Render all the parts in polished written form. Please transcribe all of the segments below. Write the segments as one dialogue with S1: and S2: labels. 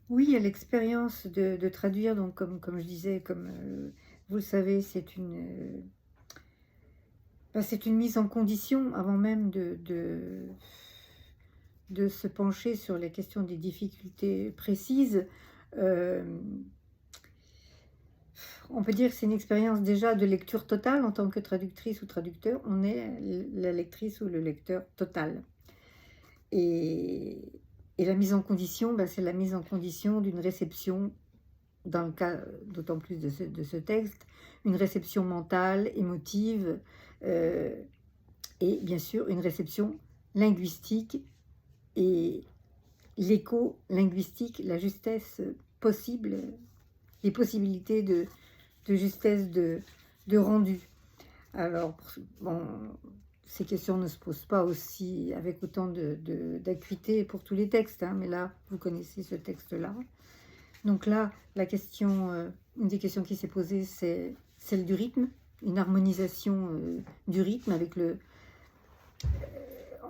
S1: Oui, il y a l'expérience de traduire, donc comme je disais, comme vous le savez, c'est une mise en condition avant même de se pencher sur les questions des difficultés précises. Euh, on peut dire que c'est une expérience déjà de lecture totale en tant que traductrice ou traducteur. On est la lectrice ou le lecteur total. Et, et la mise en condition, ben, c'est la mise en condition d'une réception, dans le cas d'autant plus de ce texte, une réception mentale, émotive, euh, et bien sûr une réception linguistique et l'éco-linguistique, la justesse possible, les possibilités de justesse de rendu. Alors, bon, ces questions ne se posent pas aussi avec autant d'acuité pour tous les textes, hein, mais là, vous connaissez ce texte-là. Donc là, une des questions qui s'est posée, c'est celle du rythme, une harmonisation du rythme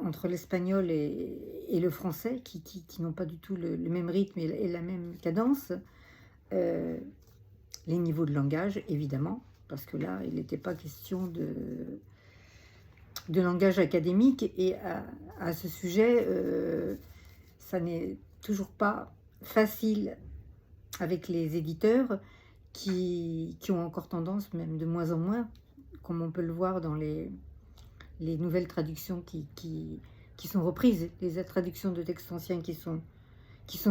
S1: entre l'espagnol et le français, qui n'ont pas du tout le même rythme et la même cadence. Euh, les niveaux de langage, évidemment, parce que là, il n'était pas question de langage académique, et à ce sujet, ça n'est toujours pas facile avec les éditeurs qui ont encore tendance, même de moins en moins, comme on peut le voir dans les nouvelles traductions qui sont reprises, les traductions de textes anciens qui sont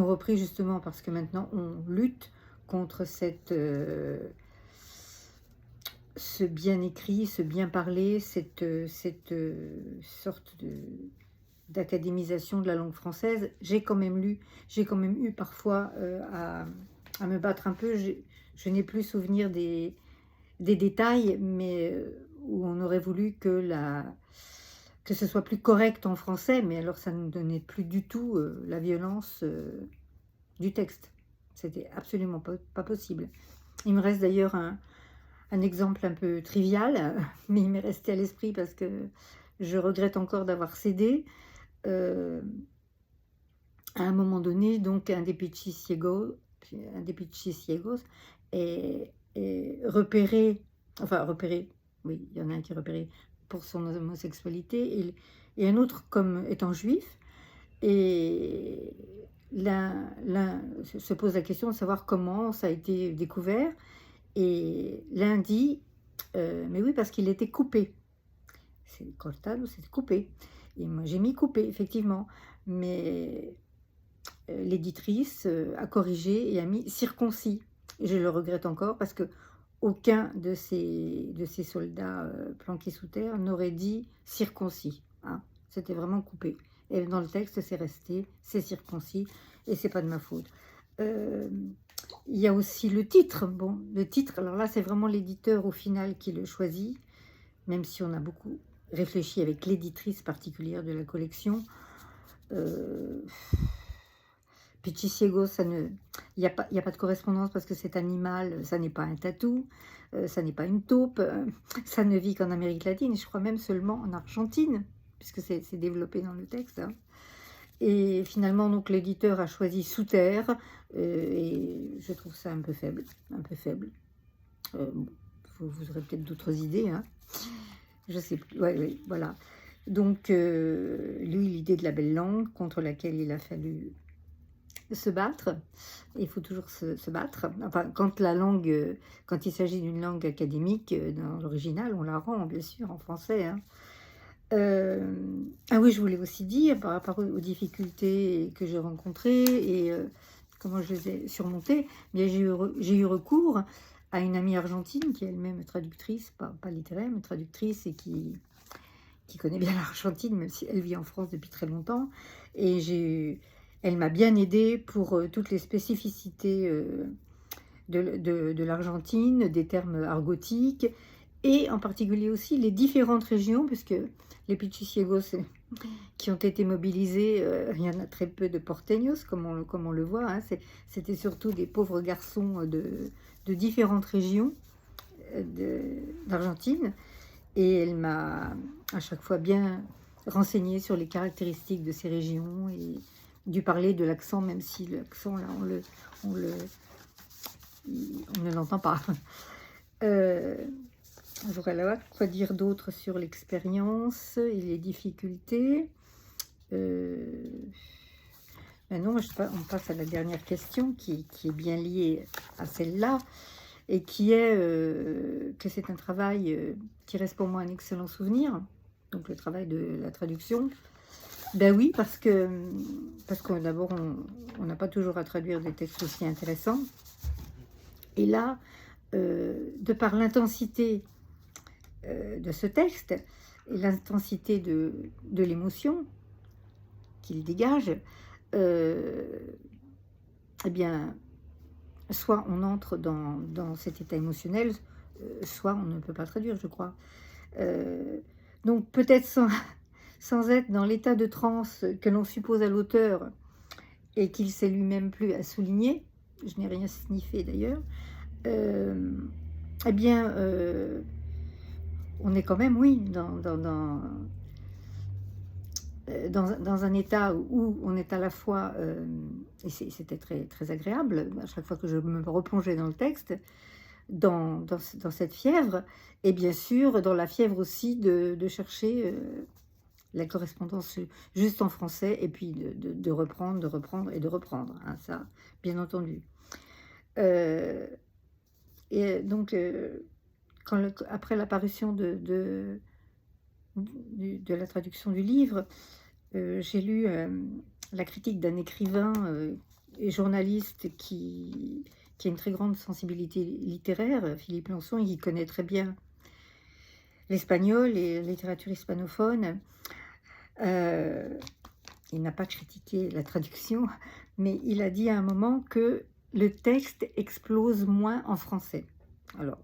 S1: reprises justement parce que maintenant on lutte contre ce bien écrit, ce bien parlé, cette sorte d'académisation de la langue française. J'ai quand même eu parfois à me battre un peu. Je n'ai plus souvenir des détails, mais où on aurait voulu que ce soit plus correct en français, mais alors ça ne donnait plus du tout la violence du texte. C'était absolument pas possible. Il me reste d'ailleurs un exemple un peu trivial, mais il m'est resté à l'esprit parce que je regrette encore d'avoir cédé. Euh, à un moment donné, donc un des Pichiciegos est repéré, oui, il y en a un qui est repéré pour son homosexualité et un autre comme étant juif. Et l'un se pose la question de savoir comment ça a été découvert. Et l'un dit, mais oui, parce qu'il était coupé. C'est cortado, c'est coupé. Et moi, j'ai mis coupé, effectivement. Mais l'éditrice a corrigé et a mis circoncis. Et je le regrette encore parce que aucun de ces soldats planqués sous terre n'aurait dit circoncis. Hein. C'était vraiment coupé. Et dans le texte, c'est resté, c'est circoncis, et c'est pas de ma faute. Il y a aussi le titre. Bon, le titre, alors là, c'est vraiment l'éditeur au final qui le choisit, même si on a beaucoup réfléchi avec l'éditrice particulière de la collection. Pichiciego, il n'y a pas de correspondance parce que cet animal, ça n'est pas un tatou, ça n'est pas une taupe, ça ne vit qu'en Amérique latine, et je crois même seulement en Argentine, puisque c'est développé dans le texte. Hein. Et finalement, donc l'éditeur a choisi Sous terre, et je trouve ça un peu faible, un peu faible. Bon, vous aurez peut-être d'autres idées, hein. Je sais plus. Ouais, voilà. Donc, lui, l'idée de la belle langue contre laquelle il a fallu se battre. Il faut toujours se battre. Enfin, quand il s'agit d'une langue académique, dans l'original, on la rend, bien sûr, en français. Hein. Ah oui, je voulais aussi dire, par rapport aux difficultés que j'ai rencontrées et comment je les ai surmontées, bien, j'ai eu recours à une amie argentine qui est elle-même traductrice, pas littéraire, mais traductrice et qui connaît bien l'Argentine, même si elle vit en France depuis très longtemps. Et elle m'a bien aidée pour toutes les spécificités de l'Argentine, des termes argotiques, et en particulier aussi les différentes régions, puisque les Pichiciegos qui ont été mobilisés, il y en a très peu de porteños, comme on le voit. Hein, c'était surtout des pauvres garçons de différentes régions d'Argentine. Et elle m'a à chaque fois bien renseignée sur les caractéristiques de ces régions et du parler, de l'accent, même si l'accent, là, on ne l'entend pas. Voilà, quoi dire d'autre sur l'expérience et les difficultés. Maintenant, on passe à la dernière question qui est bien liée à celle-là et qui est que c'est un travail qui reste pour moi un excellent souvenir, donc le travail de la traduction. Ben oui, parce que d'abord, on n'a pas toujours à traduire des textes aussi intéressants. Et là, de par l'intensité de ce texte et l'intensité de l'émotion qu'il dégage, eh bien, soit on entre dans cet état émotionnel, soit on ne peut pas traduire, je crois. Donc peut-être sans être dans l'état de transe que l'on suppose à l'auteur et qu'il s'est lui-même plus à souligner, je n'ai rien sniffé d'ailleurs, eh bien, on est quand même, oui, dans un état où on est à la fois, et c'était très, très agréable, à chaque fois que je me replongeais dans le texte, dans cette fièvre, et bien sûr dans la fièvre aussi de chercher la correspondance juste en français, et puis de reprendre, de reprendre et de reprendre, hein, ça, bien entendu. Et donc, après l'apparition de la traduction du livre, j'ai lu la critique d'un écrivain et journaliste qui a une très grande sensibilité littéraire, Philippe Lançon, et qui connaît très bien l'espagnol et la littérature hispanophone. Il n'a pas critiqué la traduction, mais il a dit à un moment que le texte explose moins en français. Alors,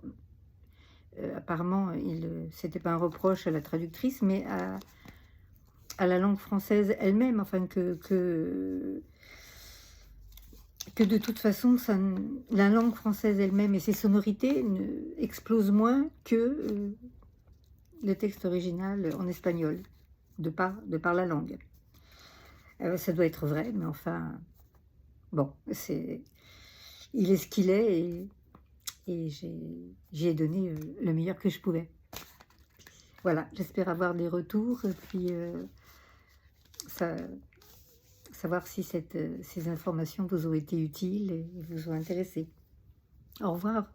S1: apparemment, c'était pas un reproche à la traductrice, mais à la langue française elle-même, enfin que de toute façon, la langue française elle-même et ses sonorités explosent moins que le texte original en espagnol, de par la langue. Ça doit être vrai, mais enfin, bon, il est ce qu'il est, et j'ai donné le meilleur que je pouvais. Voilà, j'espère avoir des retours, et puis savoir si ces informations vous ont été utiles et vous ont intéressé. Au revoir.